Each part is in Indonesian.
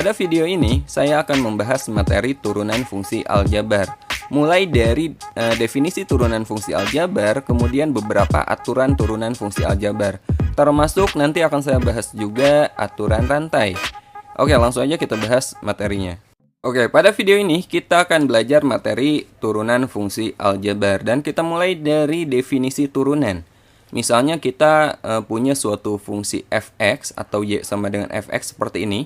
Pada video ini, saya akan membahas materi turunan fungsi aljabar. Mulai dari definisi turunan fungsi aljabar, kemudian beberapa aturan turunan fungsi aljabar. Termasuk nanti akan saya bahas juga aturan rantai. Oke, langsung aja kita bahas materinya. Oke, pada video ini kita akan belajar materi turunan fungsi aljabar. Dan kita mulai dari definisi turunan. Misalnya kita punya suatu fungsi fx atau y sama dengan fx seperti ini.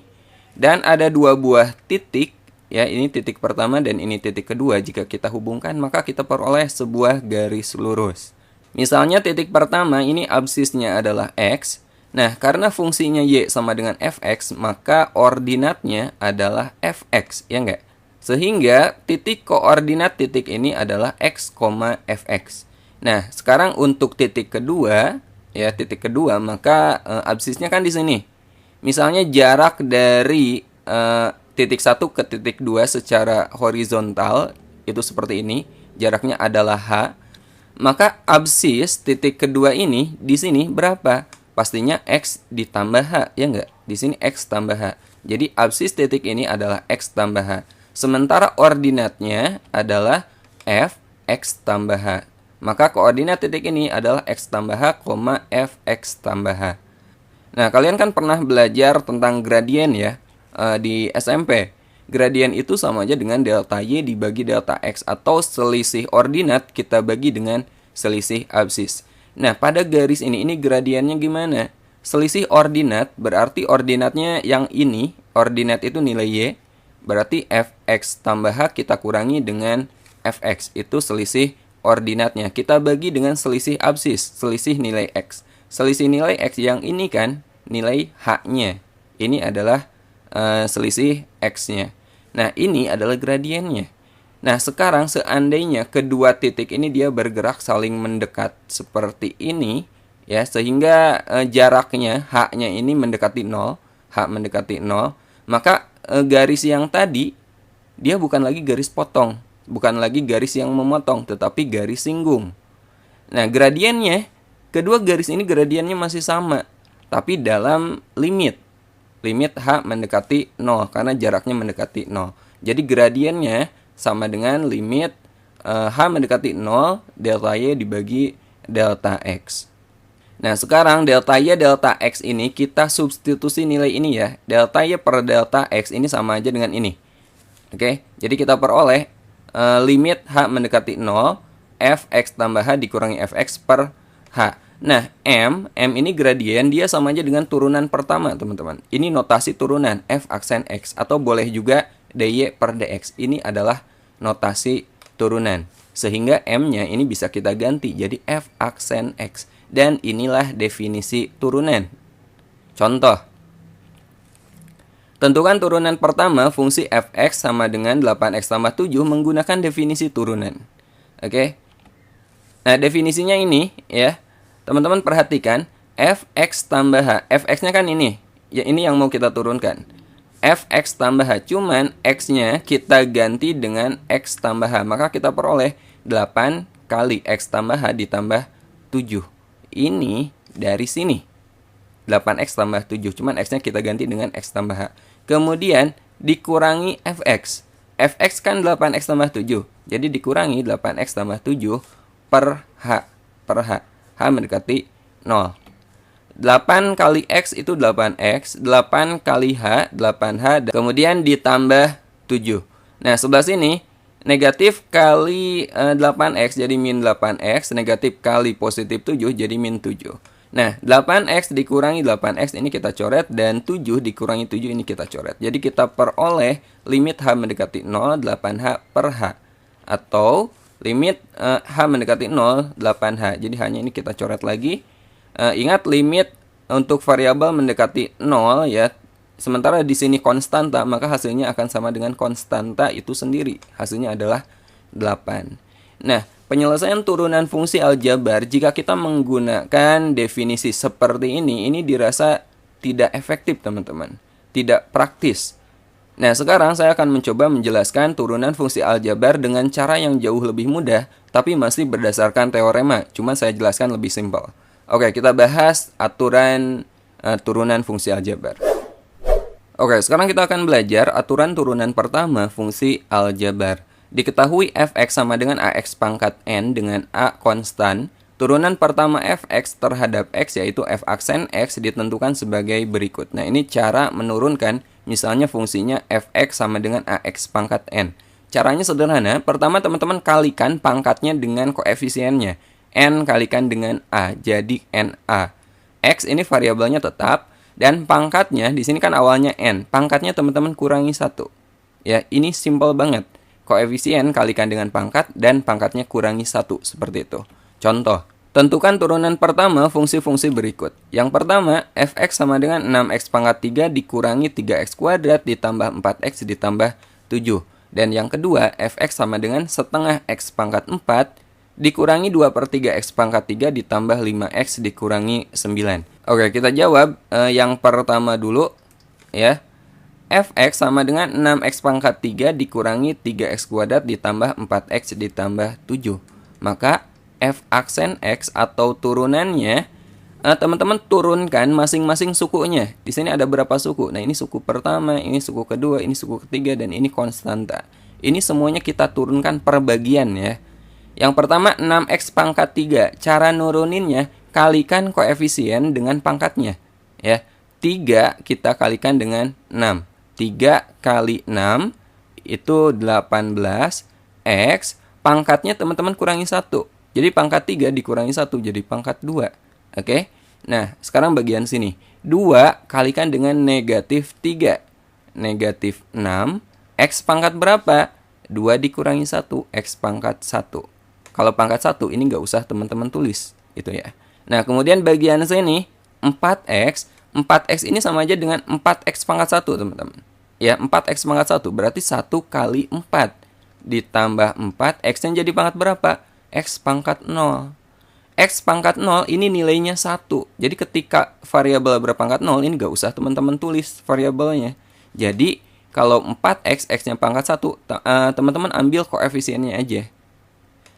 Dan ada dua buah titik, ya, ini titik pertama dan ini titik kedua. Jika kita hubungkan, maka kita peroleh sebuah garis lurus. Misalnya titik pertama ini absisnya adalah x. Nah, karena fungsinya y sama dengan fx, maka ordinatnya adalah fx, ya enggak? Sehingga titik koordinat titik ini adalah x, fx. Nah, sekarang untuk titik kedua, ya, titik kedua, maka absisnya kan di sini. Misalnya jarak dari titik 1 ke titik 2 secara horizontal itu seperti ini, jaraknya adalah h. Maka absis titik kedua ini di sini berapa? Pastinya x ditambah h, ya enggak? Di sini x tambah h. Jadi absis titik ini adalah x tambah h. Sementara ordinatnya adalah f x tambah h. Maka koordinat titik ini adalah x tambah h, fx tambah h. Nah, kalian kan pernah belajar tentang gradien ya di SMP. Gradien itu sama aja dengan delta y dibagi delta x, atau selisih ordinat kita bagi dengan selisih absis. Nah, pada garis ini gradiennya gimana? Selisih ordinat berarti ordinatnya yang ini, ordinat itu nilai y, berarti fx tambah h kita kurangi dengan fx, itu selisih ordinatnya. Kita bagi dengan selisih absis, selisih nilai x. Selisih nilai x yang ini kan nilai h-nya. Ini adalah selisih x-nya. Nah, ini adalah gradiennya. Nah, sekarang seandainya kedua titik ini dia bergerak saling mendekat seperti ini, ya, sehingga jaraknya h-nya ini mendekati 0, h mendekati 0, maka garis yang tadi dia bukan lagi garis potong, bukan lagi garis yang memotong, tetapi garis singgung. Nah, gradiennya, kedua garis ini gradiennya masih sama, tapi dalam limit h mendekati 0, karena jaraknya mendekati 0. Jadi gradiennya sama dengan limit h mendekati 0, delta y dibagi delta x. Nah, sekarang delta y delta x ini kita substitusi nilai ini ya. Delta y per delta x ini sama aja dengan ini. Oke, jadi kita peroleh limit h mendekati 0, fx tambah h dikurangi fx per h. Nah, m ini gradien, dia sama aja dengan turunan pertama, teman-teman. Ini notasi turunan, f aksen x. Atau boleh juga dy per dx. Ini adalah notasi turunan. Sehingga m-nya ini bisa kita ganti jadi f aksen x. Dan inilah definisi turunan. Contoh. Tentukan turunan pertama fungsi fx sama dengan 8x tambah 7 menggunakan definisi turunan. Oke. Nah, definisinya ini ya. Teman-teman perhatikan, fx tambah h. Fx-nya kan ini. Ya, ini yang mau kita turunkan. Fx tambah h. Cuman x-nya kita ganti dengan x tambah h. Maka kita peroleh 8 kali x tambah h ditambah 7. Ini dari sini. 8x tambah 7. Cuman x-nya kita ganti dengan x tambah h. Kemudian dikurangi fx. Fx kan 8x tambah 7. Jadi dikurangi 8x tambah 7 per h. Per h. H mendekati 0. 8 kali X itu 8X. 8 kali H, 8H. Kemudian ditambah 7. Nah, sebelah sini, negatif kali 8X jadi min 8X. Negatif kali positif 7 jadi min 7. Nah, 8X dikurangi 8X ini kita coret. Dan 7 dikurangi 7 ini kita coret. Jadi kita peroleh limit H mendekati 0, 8H per H. Atau limit h mendekati 0, 8h. Jadi hanya ini kita coret lagi. Ingat limit untuk variabel mendekati 0 ya. Sementara di sini konstanta, maka hasilnya akan sama dengan konstanta itu sendiri. Hasilnya adalah 8. Nah, penyelesaian turunan fungsi aljabar jika kita menggunakan definisi seperti ini dirasa tidak efektif, teman-teman. Tidak praktis. Nah, sekarang saya akan mencoba menjelaskan turunan fungsi aljabar dengan cara yang jauh lebih mudah, tapi masih berdasarkan teorema. Cuma saya jelaskan lebih simpel. Oke, kita bahas aturan turunan fungsi aljabar. Oke, sekarang kita akan belajar aturan turunan pertama fungsi aljabar. Diketahui fx sama dengan ax pangkat n dengan a konstan. Turunan pertama fx terhadap x yaitu f aksen x ditentukan sebagai berikut. Nah, ini cara menurunkan misalnya fungsinya fx sama dengan ax pangkat n. Caranya sederhana. Pertama teman-teman kalikan pangkatnya dengan koefisiennya. N kalikan dengan a, jadi na. X ini variabelnya tetap. Dan pangkatnya, di sini kan awalnya n. Pangkatnya teman-teman kurangi 1. Ya, ini simple banget. Koefisien kalikan dengan pangkat dan pangkatnya kurangi 1. Seperti itu. Contoh, tentukan turunan pertama fungsi-fungsi berikut. Yang pertama, fx sama dengan 6x pangkat 3 dikurangi 3x kuadrat ditambah 4x ditambah 7. Dan yang kedua, fx sama dengan setengah x pangkat 4 dikurangi 2/3 x pangkat 3 ditambah 5x dikurangi 9. Oke, kita jawab yang pertama dulu ya. Fx sama dengan 6x pangkat 3 dikurangi 3x kuadrat ditambah 4x ditambah 7. Maka f aksen x atau turunannya teman-teman turunkan masing-masing sukunya. Di sini ada berapa suku? Nah, ini suku pertama, ini suku kedua, ini suku ketiga, dan ini konstanta. Ini semuanya kita turunkan per bagian ya. Yang pertama 6x pangkat 3. Cara nuruninnya kalikan koefisien dengan pangkatnya. Ya. 3 kita kalikan dengan 6. 3 kali 6 itu 18. X pangkatnya teman-teman kurangi 1. Jadi pangkat 3 dikurangi 1 jadi pangkat 2. Oke. Nah, sekarang bagian sini. 2 kalikan dengan negatif 3. Negatif 6. X pangkat berapa? 2 dikurangi 1. X pangkat 1. Kalau pangkat 1 ini nggak usah teman-teman tulis gitu ya. Nah, kemudian bagian sini 4x. 4x ini sama aja dengan 4x pangkat 1 teman-teman. Ya, 4x pangkat 1 berarti 1 kali 4 ditambah 4. X-nya jadi pangkat berapa? X pangkat 0. X pangkat 0 ini nilainya 1. Jadi ketika variabel berpangkat 0 ini nggak usah teman-teman tulis variabelnya. Jadi kalau 4x, x-nya pangkat 1, teman-teman ambil koefisiennya aja.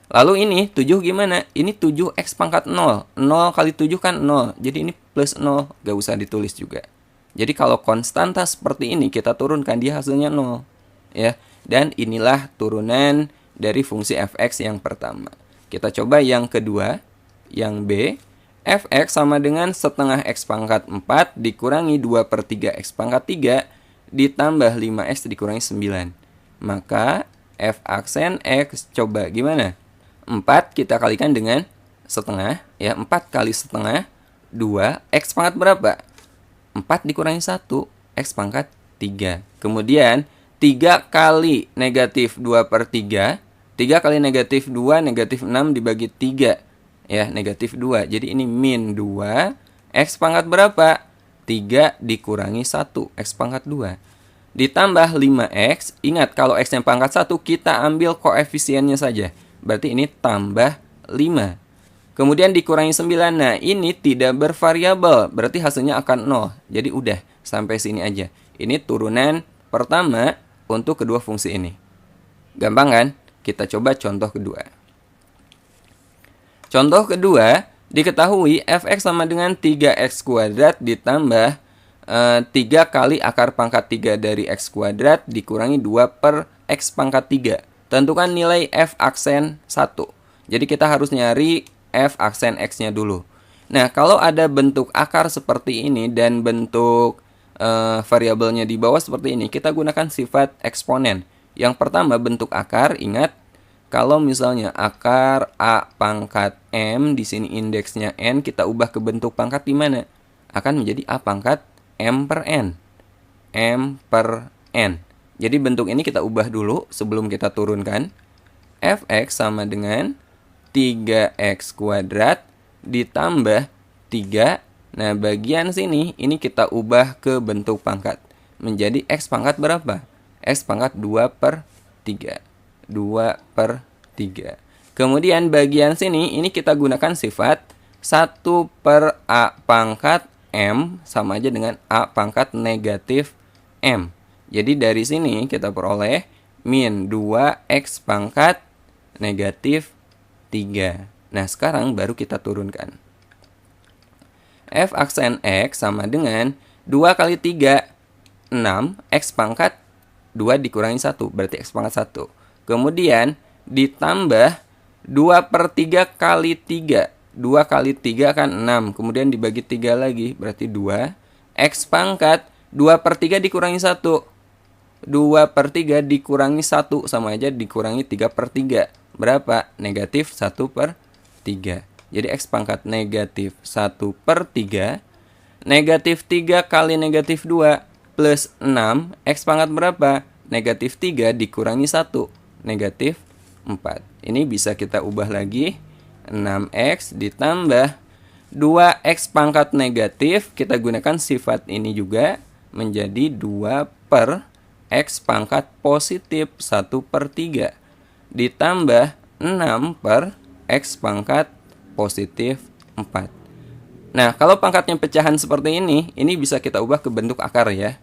Lalu ini 7 gimana? Ini 7x pangkat 0. 0 kali 7 kan 0. Jadi ini plus 0. Gak usah ditulis juga. Jadi kalau konstanta seperti ini kita turunkan dia hasilnya 0. Ya. Dan inilah turunan dari fungsi fx yang pertama. Kita coba yang kedua. Yang B. Fx sama dengan setengah x pangkat 4 dikurangi 2/3 x pangkat 3 ditambah 5x dikurangi 9. Maka f aksen x coba gimana? 4 kita kalikan dengan setengah, ya 4 kali setengah, 2, x pangkat berapa? 4 dikurangi 1, x pangkat 3. Kemudian 3 kali negatif 2/3, 3 kali negatif 2, negatif 6 dibagi 3, ya negatif 2. Jadi ini min 2, x pangkat berapa? 3 dikurangi 1, x pangkat 2. Ditambah 5x, ingat kalau x yang pangkat 1 kita ambil koefisiennya saja. Berarti ini tambah 5. Kemudian dikurangi 9. Nah, ini tidak bervariabel. Berarti hasilnya akan 0. Jadi udah, sampai sini aja. Ini turunan pertama untuk kedua fungsi ini. Gampang kan? Kita coba contoh kedua. Contoh kedua, diketahui fx sama dengan 3x kuadrat ditambah 3 kali akar pangkat 3 dari x kuadrat dikurangi 2/x pangkat 3. Tentukan nilai f aksen 1. Jadi kita harus nyari f aksen x-nya dulu. Nah, kalau ada bentuk akar seperti ini dan bentuk variabelnya di bawah seperti ini, kita gunakan sifat eksponen. Yang pertama bentuk akar, ingat kalau misalnya akar a pangkat m, di sini indeksnya n, kita ubah ke bentuk pangkat di mana? Akan menjadi a pangkat m per n. M per n. Jadi bentuk ini kita ubah dulu sebelum kita turunkan. Fx sama dengan 3x kuadrat ditambah 3. Nah, bagian sini ini kita ubah ke bentuk pangkat. Menjadi x pangkat berapa? X pangkat 2/3. 2/3. Kemudian bagian sini ini kita gunakan sifat 1/a pangkat m sama aja dengan a pangkat negatif m. Jadi dari sini kita peroleh min 2x pangkat negatif 3. Nah, sekarang baru kita turunkan. F aksen x sama dengan 2 kali 3. 6 X pangkat 2 dikurangi 1, berarti X pangkat 1. Kemudian ditambah 2/3 kali 3. 2 kali 3 kan 6, kemudian dibagi 3 lagi, berarti 2. X pangkat 2/3 dikurangi 1. 2/3 dikurangi 1 sama aja dikurangi 3/3. Berapa? Negatif 1/3. Jadi X pangkat negatif 1/3. Negatif 3 kali negatif 2 plus 6. X pangkat berapa? Negatif 3 dikurangi 1. Negatif 4. Ini bisa kita ubah lagi. 6X ditambah 2X pangkat negatif. Kita gunakan sifat ini juga. Menjadi 2 per X pangkat positif 1/3 ditambah 6 per X pangkat positif 4. Nah, kalau pangkatnya pecahan seperti ini bisa kita ubah ke bentuk akar ya.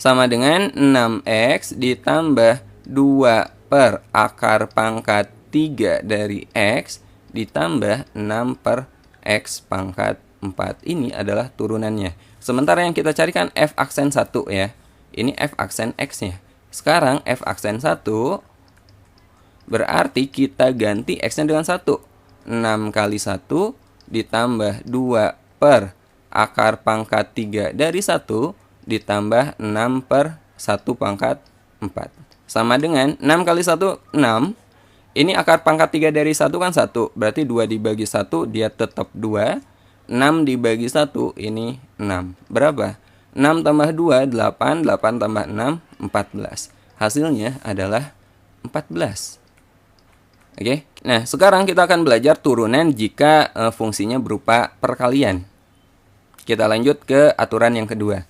Sama dengan 6X ditambah 2 per akar pangkat 3 dari X ditambah 6 per X pangkat 4. Ini adalah turunannya. Sementara yang kita carikan F aksen 1 ya. Ini F aksen X-nya. Sekarang F aksen 1 berarti kita ganti X-nya dengan 1. 6 kali 1 ditambah 2 per akar pangkat 3 dari 1 ditambah 6 per 1 pangkat 4. Sama dengan 6 kali 1, 6. Ini akar pangkat 3 dari 1 kan 1. Berarti 2 dibagi 1 dia tetap 2. 6 dibagi 1 ini 6. Berapa? 6 tambah 2, 8. 8 tambah 6, 14. Hasilnya adalah 14. Oke. Nah, sekarang kita akan belajar turunan jika fungsinya berupa perkalian. Kita lanjut ke aturan yang kedua.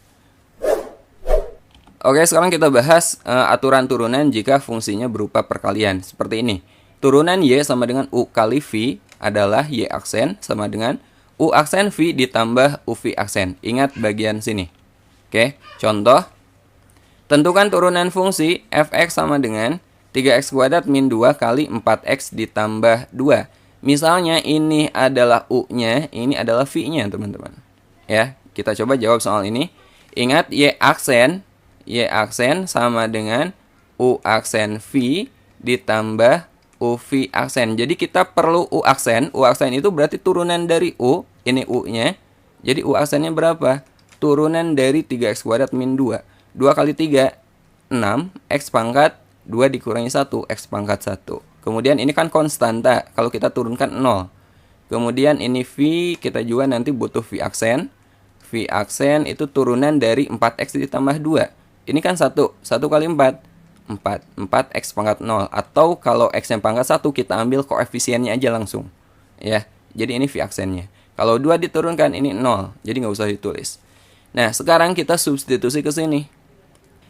Oke, sekarang kita bahas aturan turunan jika fungsinya berupa perkalian. Seperti ini. Turunan Y sama dengan U kali V adalah Y aksen sama dengan U aksen V ditambah UV aksen. Ingat bagian sini. Oke, contoh. Tentukan turunan fungsi fx sama dengan 3x kuadrat min 2 kali 4x ditambah 2. Misalnya ini adalah U-nya, ini adalah V-nya, teman-teman. Ya, kita coba jawab soal ini. Ingat Y aksen sama dengan U aksen V ditambah UV aksen. Jadi kita perlu U aksen. U aksen itu berarti turunan dari U. Ini U-nya. Jadi U aksennya berapa? Turunan dari 3x kuadrat min 2. 2 kali 3, 6. X pangkat 2 dikurangi 1, X pangkat 1. Kemudian ini kan konstanta. Kalau kita turunkan 0. Kemudian ini V, kita juga nanti butuh V aksen. V aksen itu turunan dari 4x ditambah 2. Ini kan 1. 1 kali 4. 4. 4x pangkat 0. Atau kalau x yang pangkat 1 kita ambil koefisiennya aja langsung. Ya, jadi ini V aksennya. Kalau 2 diturunkan ini 0. Jadi nggak usah ditulis. Nah, sekarang kita substitusi ke sini.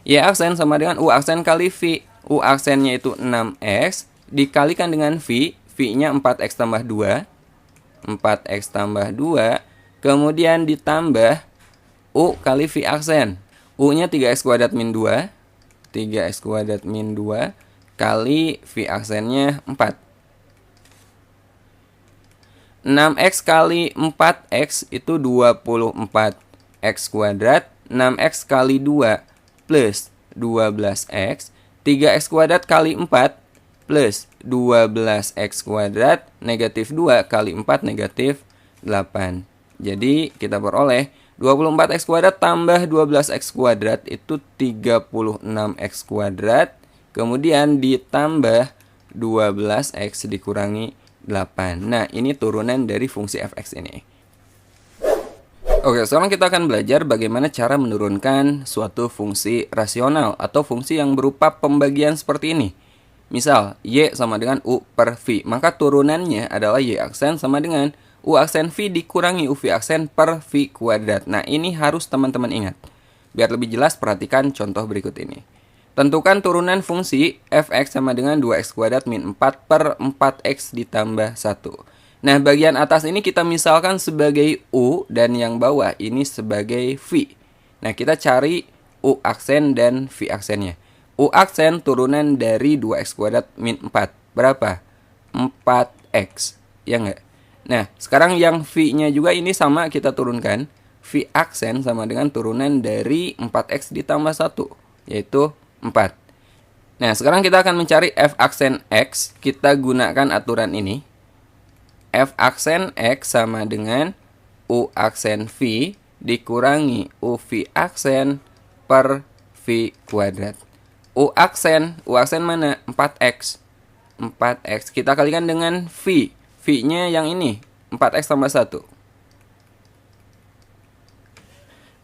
Y aksen sama dengan U aksen kali V. U aksennya itu 6x dikalikan dengan V. V-nya 4x tambah 2. 4x tambah 2. Kemudian ditambah U kali V aksen. U-nya 3x kuadrat min 2. 3x kuadrat min 2 kali V aksennya 4. 6x kali 4x itu 24x kuadrat. 6x kali 2 plus 12x. 3x kuadrat kali 4 plus 12x kuadrat. Negatif 2 kali 4 negatif 8. Jadi kita peroleh 24x kuadrat tambah 12x kuadrat itu 36x kuadrat. Kemudian ditambah 12x dikurangi 8. Nah, ini turunan dari fungsi fx ini. Oke, sekarang kita akan belajar bagaimana cara menurunkan suatu fungsi rasional atau fungsi yang berupa pembagian seperti ini. Misal, Y sama dengan U per V. Maka turunannya adalah Y aksen sama dengan U aksen V dikurangi UV aksen per V kuadrat. Nah, ini harus teman-teman ingat. Biar lebih jelas, perhatikan contoh berikut ini. Tentukan turunan fungsi fx sama dengan 2x kuadrat min 4 per 4x ditambah 1. Nah, bagian atas ini kita misalkan sebagai U dan yang bawah ini sebagai V. Nah, kita cari U aksen dan V aksennya. U aksen turunan dari 2x kuadrat min 4. Berapa? 4x. Ya nggak? Nah, sekarang yang V-nya juga ini sama kita turunkan. V aksen sama dengan turunan dari 4x ditambah 1, yaitu 4. Nah, sekarang kita akan mencari F aksen X. Kita gunakan aturan ini. F aksen X sama dengan U aksen V dikurangi UV aksen per V kuadrat. U aksen mana? 4x. 4x. Kita kalikan dengan V. V-nya yang ini, 4x tambah 1.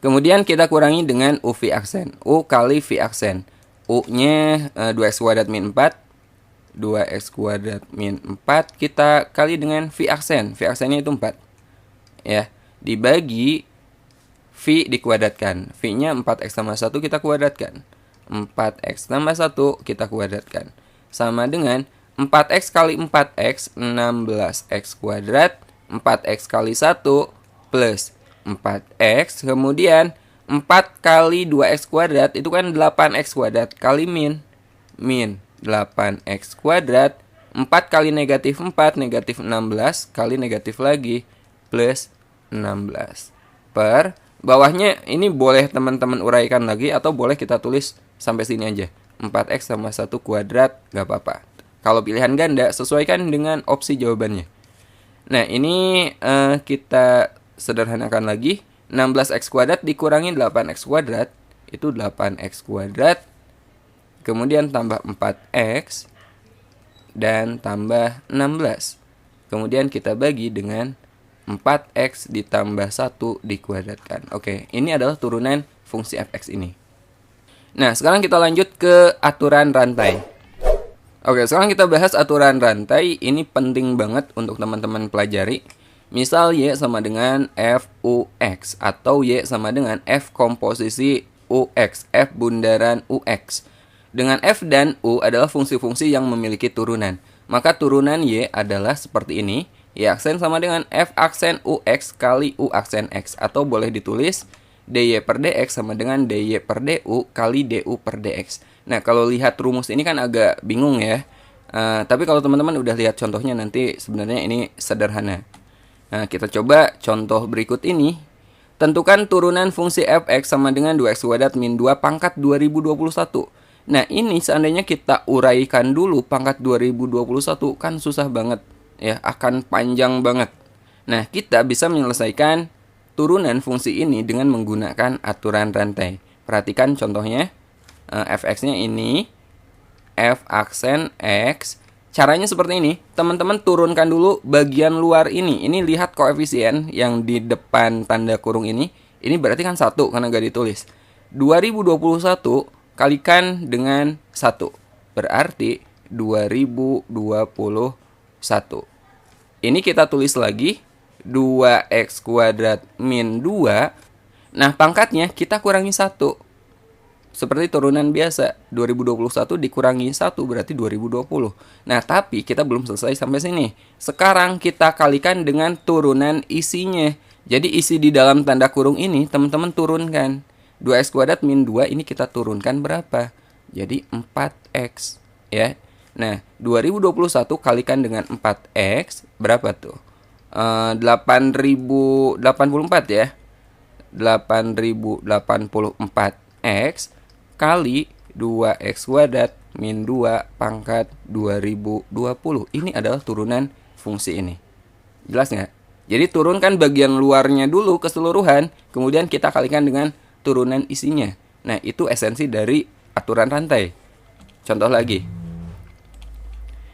Kemudian kita kurangi dengan UV aksen. U kali V aksen. U-nya 2x kuadrat min 4. 2x kuadrat min 4. Kita kali dengan V aksen. V aksennya itu 4. Ya, dibagi V dikuadratkan. V-nya 4x tambah 1 kita kuadratkan. 4x tambah 1 kita kuadratkan. Sama dengan 4x kali 4x, 16x kuadrat. 4x kali 1 plus 4x. Kemudian 4 kali 2x kuadrat itu kan 8x kuadrat kali min 8x kuadrat. 4 kali negatif 4, negatif 16 kali negatif lagi plus 16 per bawahnya ini boleh teman-teman uraikan lagi atau boleh kita tulis sampai sini aja. 4x tambah 1 kuadrat gak apa-apa. Kalau pilihan ganda sesuaikan dengan opsi jawabannya. Nah, ini kita sederhanakan lagi. 16x kuadrat dikurangi 8x kuadrat itu 8x kuadrat. Kemudian tambah 4x dan tambah 16. Kemudian kita bagi dengan 4x ditambah 1 dikuadratkan. Oke, ini adalah turunan fungsi fx ini. Nah, sekarang kita lanjut ke aturan rantai. Oke, sekarang kita bahas aturan rantai. Ini penting banget untuk teman-teman pelajari. Misal Y sama dengan FUX atau Y sama dengan F komposisi UX, F bundaran UX. Dengan F dan U adalah fungsi-fungsi yang memiliki turunan. Maka turunan Y adalah seperti ini. Y aksen sama dengan F aksen UX kali U aksen X. Atau boleh ditulis DY per DX sama dengan DY per DU kali DU per DX. Nah, kalau lihat rumus ini kan agak bingung ya. Tapi kalau teman-teman udah lihat contohnya nanti sebenarnya ini sederhana. Nah, kita coba contoh berikut ini. Tentukan turunan fungsi fx sama dengan 2x kuadrat min 2 pangkat 2021. Nah, ini seandainya kita uraikan dulu pangkat 2021 kan susah banget ya, akan panjang banget. Nah, kita bisa menyelesaikan turunan fungsi ini dengan menggunakan aturan rantai. Perhatikan contohnya. Fx-nya ini F aksen X. Caranya seperti ini. Teman-teman turunkan dulu bagian luar ini. Ini lihat koefisien yang di depan tanda kurung ini. Ini berarti kan 1 karena gak ditulis. 2021 kalikan dengan 1. Berarti 2021. Ini kita tulis lagi 2x kuadrat min 2. Nah, pangkatnya kita kurangi 1. Seperti turunan biasa, 2021 dikurangi 1 berarti 2020. Nah, tapi kita belum selesai sampai sini. Sekarang kita kalikan dengan turunan isinya. Jadi isi di dalam tanda kurung ini teman-teman turunkan. 2x kuadrat min 2 ini kita turunkan berapa? Jadi 4x ya. Nah, 2021 kalikan dengan 4x berapa tuh? 8084 ya. 8084x kali 2x kuadrat min 2 pangkat 2020. Ini adalah turunan fungsi ini. Jelas nggak? Jadi turunkan bagian luarnya dulu keseluruhan, kemudian kita kalikan dengan turunan isinya. Nah, itu esensi dari aturan rantai. Contoh lagi.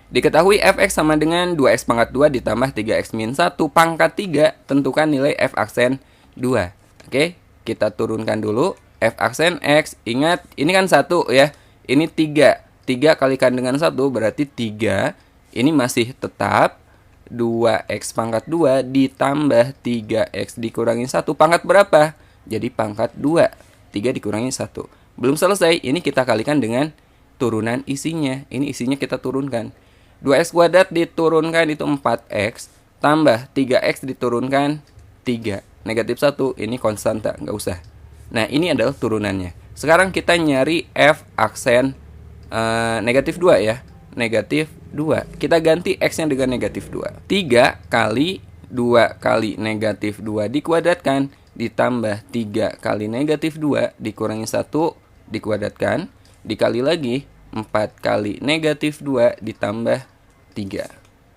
Diketahui fx sama dengan 2x pangkat 2 ditambah 3x min 1 pangkat 3. Tentukan nilai f aksen 2. Oke, kita turunkan dulu. F aksen X, ingat ini kan 1 ya. Ini 3. 3 kalikan dengan 1 berarti 3. Ini masih tetap 2x pangkat 2 ditambah 3x dikurangi 1. Pangkat berapa? Jadi pangkat 2. 3 dikurangi 1. Belum selesai. Ini kita kalikan dengan turunan isinya. Ini isinya kita turunkan. 2x kuadrat diturunkan itu 4x. Tambah 3x diturunkan 3. Negatif 1. Ini konstanta. Nggak usah. Nah, ini adalah turunannya. Sekarang kita nyari F aksen negatif 2 ya. Negatif 2. Kita ganti X-nya dengan negatif 2. 3 kali 2 kali negatif 2 dikuadratkan. ditambah 3 kali negatif 2 dikurangi 1 dikuadratkan, dikali lagi 4 kali negatif 2 ditambah 3.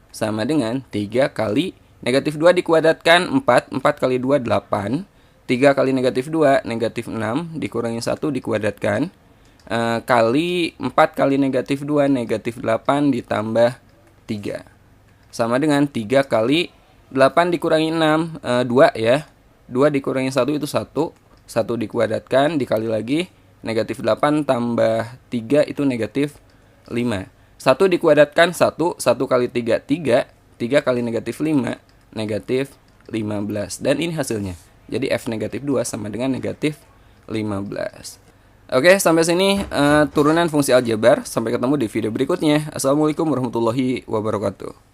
Sama dengan 3 kali negatif 2 dikuadratkan 4 kali 2 8. 3 kali negatif 2 negatif 6 dikurangi 1 dikuadratkan, kali 4 kali negatif 2 negatif 8 ditambah 3. Sama dengan 3 kali 8 dikurangi 6, 2 ya. 2 dikurangi 1 itu 1. 1 dikuadratkan, dikali lagi negatif 8 tambah 3 itu negatif 5. 1 dikuadratkan 1 kali 3 3. 3 kali negatif 5 negatif 15. Dan ini hasilnya. Jadi F negatif 2 sama dengan negatif 15. Oke, sampai sini turunan fungsi aljabar. Sampai ketemu di video berikutnya. Assalamualaikum warahmatullahi wabarakatuh.